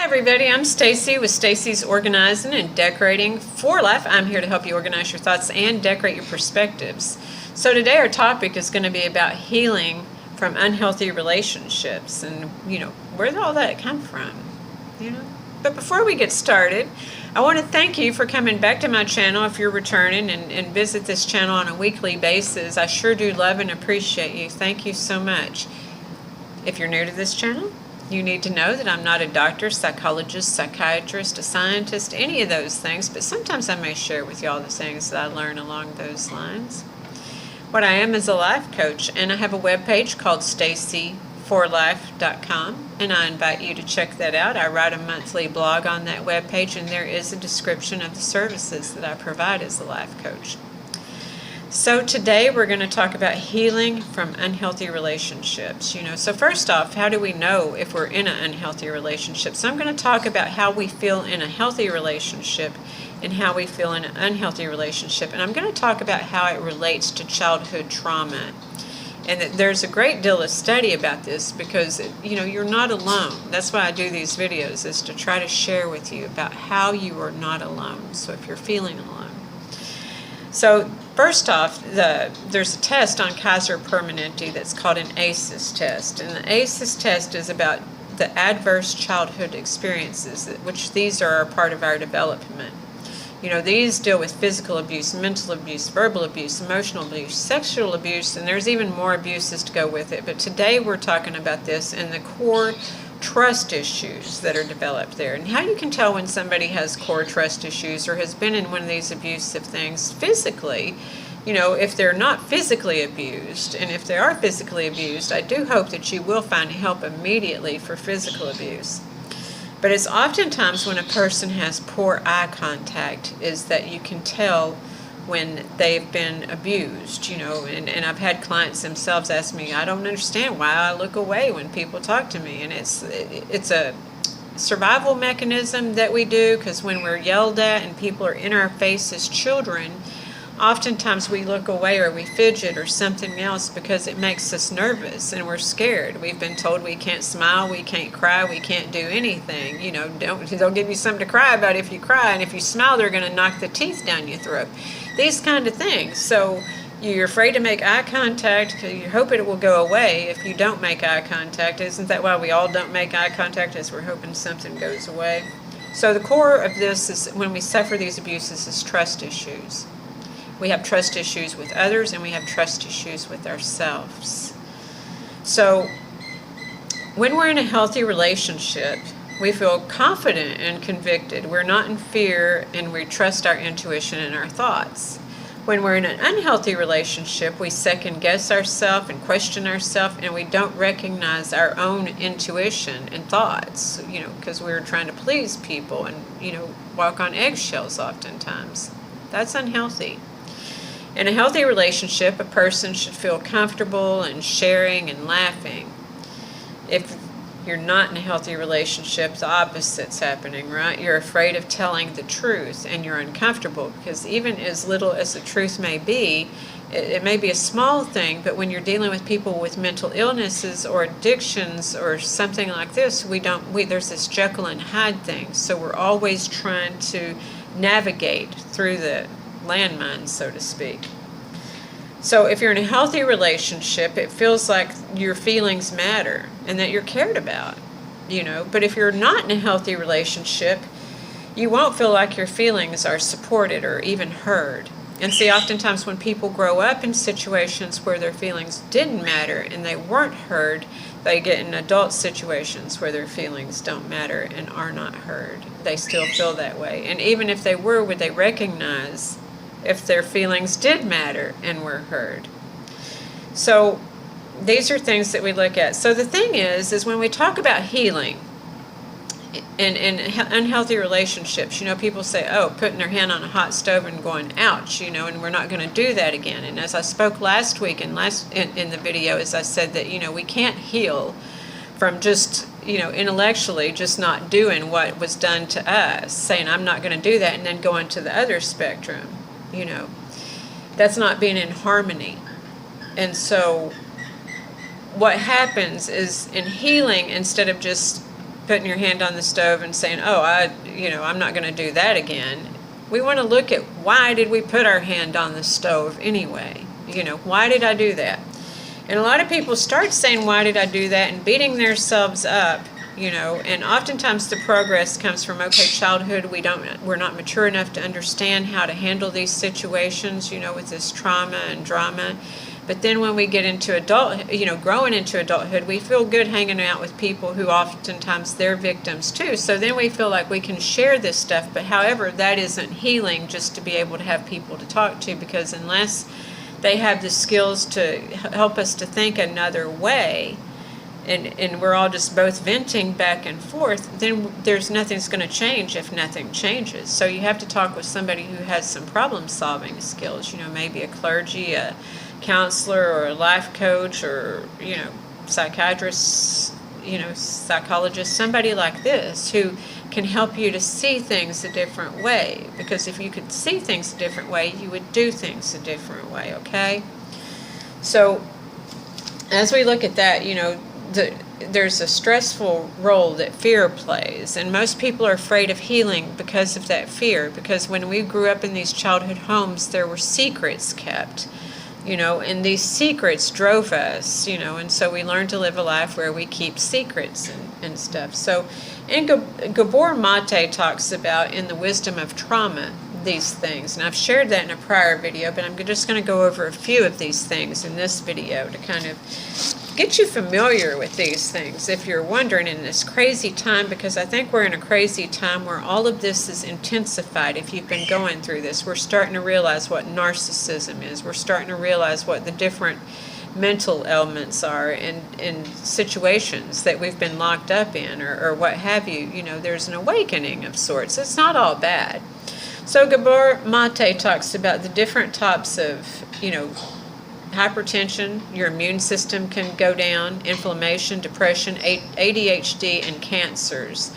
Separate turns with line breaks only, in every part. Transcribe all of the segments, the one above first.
everybody, I'm Stacy with Stacy's Organizing and Decorating for Life. I'm here to help you organize your thoughts and decorate your perspectives. So today our topic is going to be about healing from unhealthy relationships and, where did all that come from, But before we get started, I want to thank you for coming back to my channel if you're returning and visit this channel on a weekly basis. I sure do love and appreciate you. Thank you so much. If you're new to this channel, you need to know that I'm not a doctor, psychologist, psychiatrist, a scientist, any of those things, but sometimes I may share with you all the things that I learn along those lines. What I am is a life coach, and I have a webpage called stacyforlife.com, and I invite you to check that out. I write a monthly blog on that webpage, and there is a description of the services that I provide as a life coach. So today we're going to talk about healing from unhealthy relationships. So first off, how do we know if we're in an unhealthy relationship? So I'm going to talk about how we feel in a healthy relationship and how we feel in an unhealthy relationship. And I'm going to talk about how it relates to childhood trauma. And that there's a great deal of study about this because, you're not alone. That's why I do these videos, is to try to share with you about how you are not alone. So if you're feeling alone. So first off, there's a test on Kaiser Permanente that's called an Asus Test. And the Asus Test is about the adverse childhood experiences, which these are a part of our development. These deal with physical abuse, mental abuse, verbal abuse, emotional abuse, sexual abuse, and there's even more abuses to go with it. But today we're talking about this and the core trust issues that are developed there, and how you can tell when somebody has core trust issues or has been in one of these abusive things physically. If they're not physically abused, and if they are physically abused, I do hope that you will find help immediately for physical abuse. But it's oftentimes when a person has poor eye contact is that you can tell when they've been abused, and I've had clients themselves ask me, I don't understand why I look away when people talk to me. And it's a survival mechanism that we do, because when we're yelled at and people are in our face as children, oftentimes we look away or we fidget or something else because it makes us nervous and we're scared. We've been told we can't smile, we can't cry, we can't do anything. They'll give you something to cry about if you cry, and if you smile, they're going to knock the teeth down your throat. These kind of things. So you're afraid to make eye contact because you hope it will go away if you don't make eye contact. Isn't that why we all don't make eye contact, as we're hoping something goes away? So the core of this is, when we suffer these abuses, is trust issues. We have trust issues with others, and we have trust issues with ourselves. So when we're in a healthy relationship, we feel confident and convicted. We're not in fear, and we trust our intuition and our thoughts. When we're in an unhealthy relationship, we second guess ourselves and question ourselves, and we don't recognize our own intuition and thoughts, because we're trying to please people and, walk on eggshells oftentimes. That's unhealthy. In a healthy relationship, a person should feel comfortable and sharing and laughing. If you're not in a healthy relationship, the opposite's happening, right? You're afraid of telling the truth, and you're uncomfortable because even as little as the truth may be, it may be a small thing, but when you're dealing with people with mental illnesses or addictions or something like this, there's this Jekyll and Hyde thing. So we're always trying to navigate through the landmines, so to speak. So if you're in a healthy relationship, it feels like your feelings matter and that you're cared about, But if you're not in a healthy relationship, you won't feel like your feelings are supported or even heard. And see, oftentimes when people grow up in situations where their feelings didn't matter and they weren't heard, they get in adult situations where their feelings don't matter and are not heard. They still feel that way. And even if they were, would they recognize if their feelings did matter and were heard? So these are things that we look at. So the thing is when we talk about healing in unhealthy relationships, people say, putting their hand on a hot stove and going, ouch, and we're not going to do that again. And as I spoke last week in the video, as I said that, we can't heal from just, intellectually just not doing what was done to us, saying I'm not going to do that, and then going to the other spectrum. That's not being in harmony. And so what happens is in healing, instead of just putting your hand on the stove and saying, oh, I'm not going to do that again. We want to look at, why did we put our hand on the stove anyway? Why did I do that? And a lot of people start saying, why did I do that, and beating themselves up, and oftentimes the progress comes from, okay, childhood, we're not mature enough to understand how to handle these situations, with this trauma and drama. But then when we get into growing into adulthood, we feel good hanging out with people who oftentimes they're victims too. So then we feel like we can share this stuff. But however, that isn't healing, just to be able to have people to talk to, because unless they have the skills to help us to think another way, and we're all just both venting back and forth, then nothing's going to change if nothing changes. So you have to talk with somebody who has some problem-solving skills, maybe a clergy, a counselor, or a life coach, or, psychiatrist, psychologist, somebody like this who can help you to see things a different way. Because if you could see things a different way, you would do things a different way, okay? So as we look at that, there's a stressful role that fear plays, and most people are afraid of healing because of that fear, because when we grew up in these childhood homes, there were secrets kept, and these secrets drove us, and so we learned to live a life where we keep secrets and stuff. So, and Gabor Mate talks about, in the wisdom of trauma, these things, and I've shared that in a prior video, but I'm just going to go over a few of these things in this video to kind of get you familiar with these things if you're wondering in this crazy time, because I think we're in a crazy time where all of this is intensified. If you've been going through this, we're starting to realize what narcissism is. We're starting to realize what the different mental elements are in situations that we've been locked up in, or what have you. There's an awakening of sorts. It's not all bad. So Gabor Mate talks about the different types of, hypertension, your immune system can go down, inflammation, depression, ADHD, and cancers.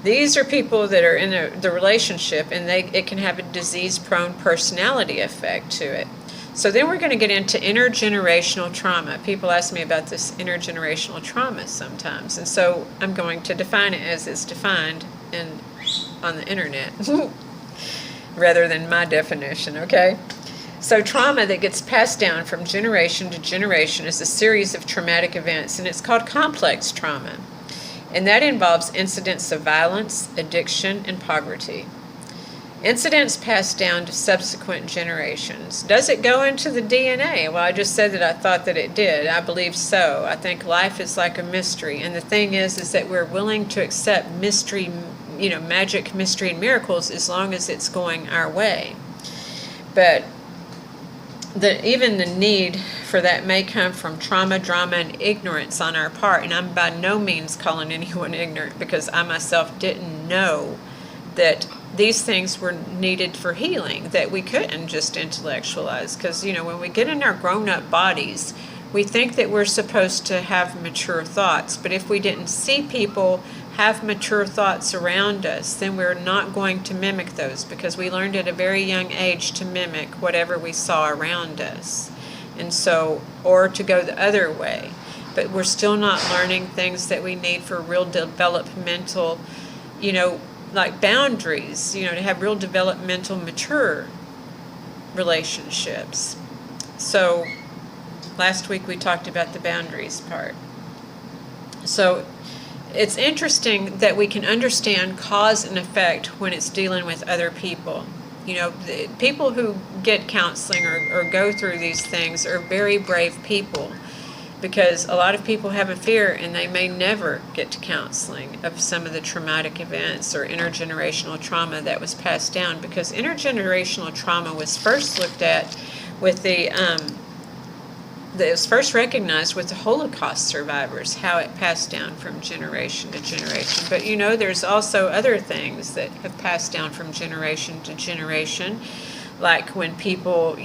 These are people that are in the relationship, and it can have a disease-prone personality effect to it. So then we're going to get into intergenerational trauma. People ask me about this intergenerational trauma sometimes, and so I'm going to define it as it's defined on the internet rather than my definition, okay? So trauma that gets passed down from generation to generation is a series of traumatic events, and it's called complex trauma. And that involves incidents of violence, addiction, and poverty. Incidents passed down to subsequent generations. Does it go into the DNA? Well, I just said that I thought that it did. I believe so. I think life is like a mystery. And the thing is that we're willing to accept mystery, magic, mystery, and miracles as long as it's going our way. But even the need for that may come from trauma, drama, and ignorance on our part. And I'm by no means calling anyone ignorant, because I myself didn't know that these things were needed for healing, that we couldn't just intellectualize. Because, when we get in our grown-up bodies, we think that we're supposed to have mature thoughts. But if we didn't see people have mature thoughts around us, then we're not going to mimic those, because we learned at a very young age to mimic whatever we saw around us. And so, or to go the other way. But we're still not learning things that we need for real developmental, like boundaries, to have real developmental, mature relationships. So last week we talked about the boundaries part. So it's interesting that we can understand cause and effect when it's dealing with other people. The people who get counseling or go through these things are very brave people, because a lot of people have a fear and they may never get to counseling of some of the traumatic events or intergenerational trauma that was passed down, because intergenerational trauma was first looked at with it was first recognized with the Holocaust survivors, how it passed down from generation to generation. But there's also other things that have passed down from generation to generation, like when people,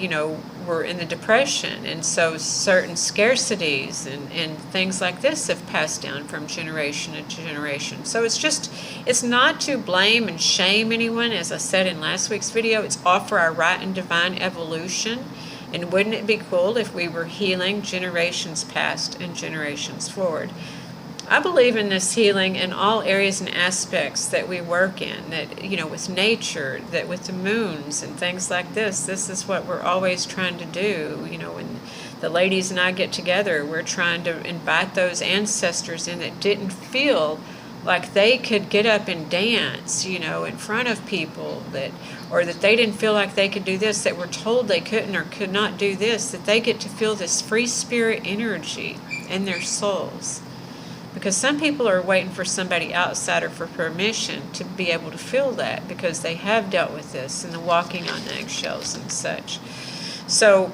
were in the Depression, and so certain scarcities and things like this have passed down from generation to generation. So it's not to blame and shame anyone. As I said in last week's video, it's all for our right and divine evolution. And wouldn't it be cool if we were healing generations past and generations forward? I believe in this healing in all areas and aspects that we work in, that, with nature, that with the moons and things like this is what we're always trying to do. When the ladies and I get together, we're trying to invite those ancestors in that didn't feel like they could get up and dance, in front of people, or that they didn't feel like they could do this, that were told they couldn't or could not do this, that they get to feel this free spirit energy in their souls. Because some people are waiting for somebody outside or for permission to be able to feel that, because they have dealt with this and the walking on eggshells and such. So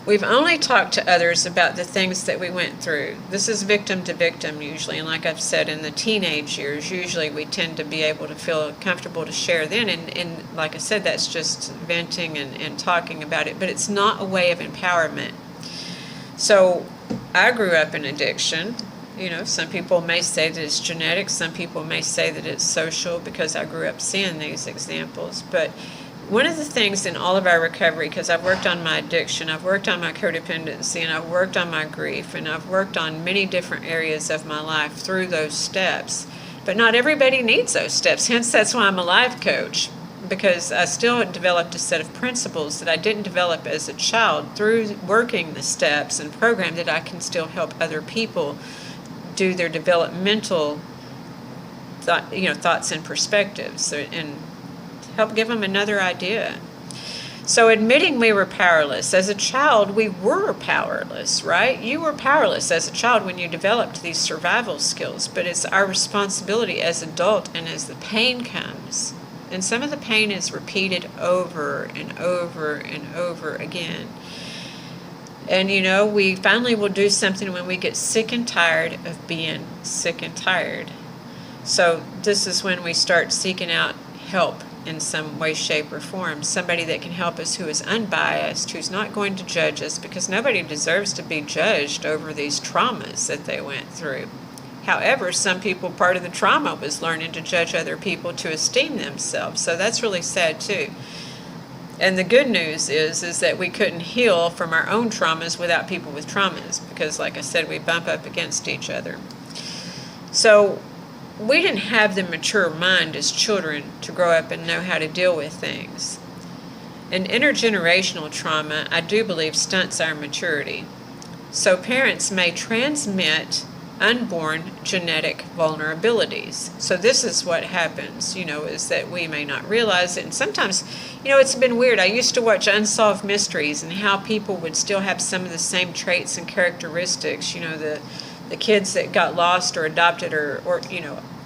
we've only talked to others about the things that we went through. This is victim to victim usually, and like I've said, in the teenage years, usually we tend to be able to feel comfortable to share then, and like I said, that's just venting and talking about it, but it's not a way of empowerment. So I grew up in addiction. Some people may say that it's genetic, some people may say that it's social, because I grew up seeing these examples. But one of the things in all of our recovery, because I've worked on my addiction, I've worked on my codependency, and I've worked on my grief, and I've worked on many different areas of my life through those steps. But not everybody needs those steps, hence that's why I'm a life coach, because I still developed a set of principles that I didn't develop as a child through working the steps and program, that I can still help other people do their developmental thoughts and perspectives, and help give them another idea. So admitting we were powerless. As a child, we were powerless, right? You were powerless as a child when you developed these survival skills, but it's our responsibility as adult, and as the pain comes, and some of the pain is repeated over and over and over again. And we finally will do something when we get sick and tired of being sick and tired. So this is when we start seeking out help in some way, shape, or form. Somebody that can help us, who is unbiased, who's not going to judge us, because nobody deserves to be judged over these traumas that they went through. However, some people, part of the trauma was learning to judge other people to esteem themselves. So that's really sad too. And the good news is that we couldn't heal from our own traumas without people with traumas, because like I said, we bump up against each other. So we didn't have the mature mind as children to grow up and know how to deal with things. And intergenerational trauma, I do believe, stunts our maturity. So parents may transmit unborn genetic vulnerabilities. So this is what happens, is that we may not realize it. And sometimes, it's been weird. I used to watch Unsolved Mysteries, and how people would still have some of the same traits and characteristics, the kids that got lost or adopted or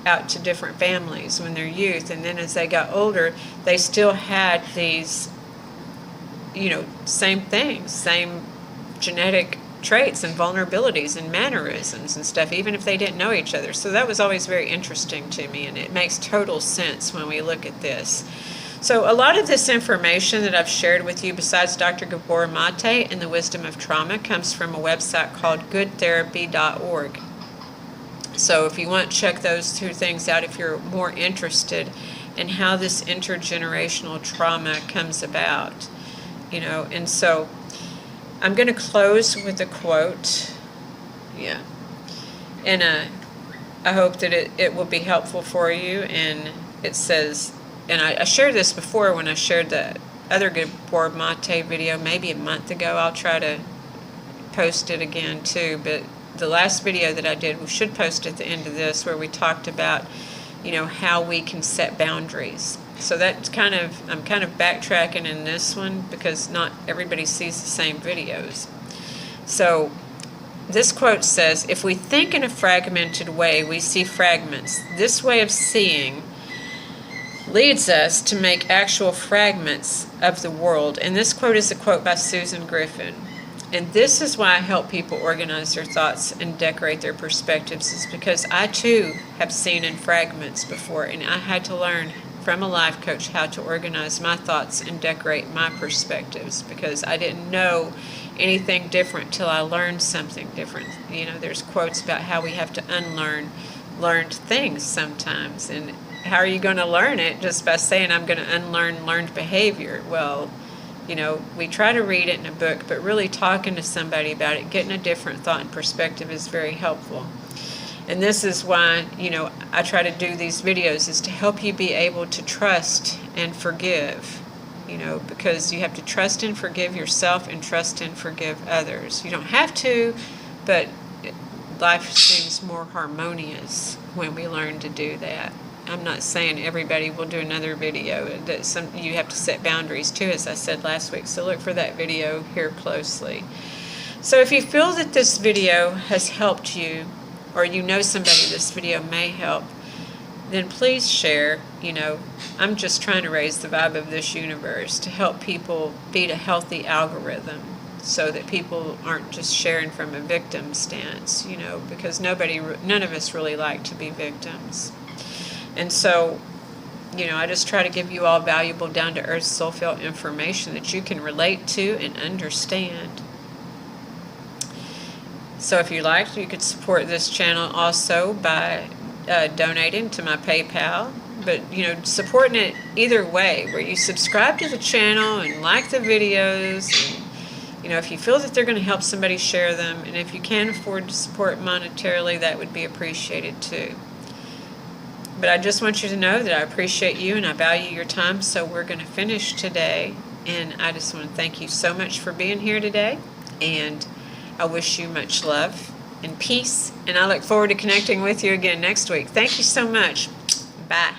out to different families when they're youth, and then as they got older, they still had these, same things, same genetic traits and vulnerabilities and mannerisms and stuff, even if they didn't know each other. So that was always very interesting to me, and it makes total sense when we look at this. So a lot of this information that I've shared with you, besides Dr. Gabor Mate and the Wisdom of Trauma, comes from a website called goodtherapy.org. So if you want to check those two things out, if you're more interested in how this intergenerational trauma comes about, and so I'm going to close with a quote. Yeah. And I hope that it will be helpful for you. And it says, and I shared this before when I shared the other Gabor Mate video, maybe a month ago. I'll try to post it again too. But the last video that I did, we should post at the end of this, where we talked about, how we can set boundaries. So that's I'm kind of backtracking in this one, because not everybody sees the same videos. So this quote says, "If we think in a fragmented way, we see fragments. This way of seeing leads us to make actual fragments of the world." And this quote is a quote by Susan Griffin. And this is why I help people organize their thoughts and decorate their perspectives, is because I too have seen in fragments before, and I had to learn from a life coach how to organize my thoughts and decorate my perspectives, because I didn't know anything different till I learned something different. There's quotes about how we have to unlearn learned things sometimes, and how are you going to learn it? Just by saying I'm going to unlearn learned behavior. Well, We try to read it in a book, but really talking to somebody about it, getting a different thought and perspective is very helpful. And this is why, I try to do these videos, is to help you be able to trust and forgive, because you have to trust and forgive yourself and trust and forgive others. You don't have to, but life seems more harmonious when we learn to do that. I'm not saying everybody will do another video. You have to set boundaries too, as I said last week. So look for that video here closely. So if you feel that this video has helped you, or somebody this video may help, then please share. I'm just trying to raise the vibe of this universe to help people beat a healthy algorithm so that people aren't just sharing from a victim stance, because none of us really like to be victims. And so, I just try to give you all valuable down-to-earth soul-felt information that you can relate to and understand. So if you like, you could support this channel also by donating to my PayPal. But, supporting it either way, where you subscribe to the channel and like the videos. And, if you feel that they're going to help somebody, share them. And if you can afford to support monetarily, that would be appreciated too. But I just want you to know that I appreciate you and I value your time. So we're going to finish today. And I just want to thank you so much for being here today. And I wish you much love and peace, and I look forward to connecting with you again next week. Thank you so much. Bye.